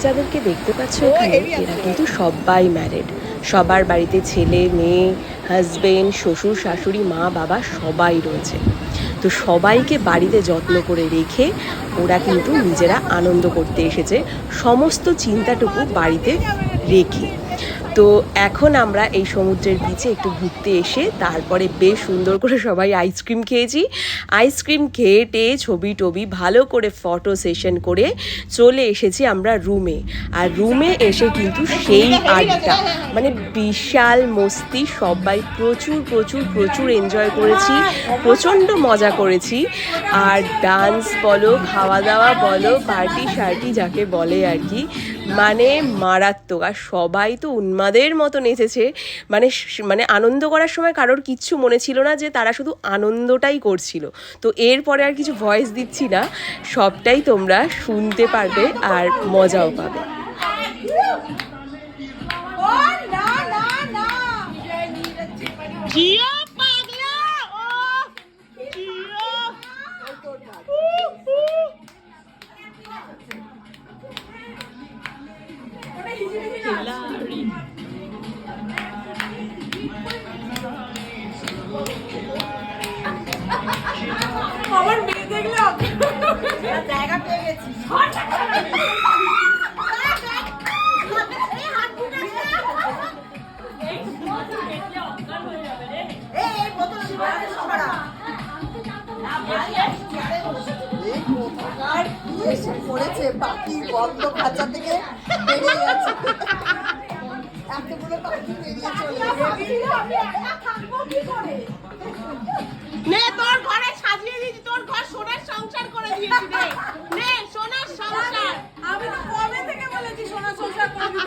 যাদেরকে দেখতে পাচ্ছ এখানে এরা কিন্তু সবাই ম্যারিড, সবার বাড়িতে ছেলে মেয়ে হাজবেন্ড শ্বশুর শাশুড়ি মা বাবা সবাই রয়েছে। তো সবাইকে বাড়িতে যত্ন করে রেখে ওরা কিন্তু নিজেরা আনন্দ করতে এসেছে, সমস্ত চিন্তাটুকু বাড়িতে রেখে। তো এখন আমরা এই সমুদ্রের বিচে একটু ঘুরতে এসে তারপরে বেশ সুন্দর করে সবাই আইসক্রিম খেয়েছি। আইসক্রিম খেয়ে টেয়ে ছবি টবি ভালো করে ফটো সেশন করে চলে এসেছি আমরা রুমে। আর রুমে এসে কিন্তু সেই আড্ডা, মানে বিশাল মস্তি, সবাই প্রচুর প্রচুর প্রচুর এনজয় করেছি, প্রচণ্ড মজা করেছি। আর ডান্স বলো, খাওয়া দাওয়া বলো, পার্টি শার্টি যাকে বলে আর কি, মানে মারাত্মক। আর সবাই তো উন্মাদের মতো নেচেছে, মানে আনন্দ করার সময় কারোর কিচ্ছু মনে ছিল না, যে তারা শুধু আনন্দটাই করছিল। তো এরপরে আর কিছু ভয়েস দিচ্ছি না, সবটাই তোমরা শুনতে পারবে আর মজাও পাবে। আমার মেয়ে দেখলে জায়গা পেয়ে গেছি। পড়েছে পাখি বন্ধ খাঁচা থেকে বেরিয়ে গেছে, এতগুলো পাখি বেরিয়ে চলে নে তোর ঘরে সাজিয়ে দিয়েছি, তোর ঘর সোনার সংসার করে দিয়েছি। নে নে সোনার সংসার। আমি তো কবে থেকে বলেছি সোনার সংসার করবি,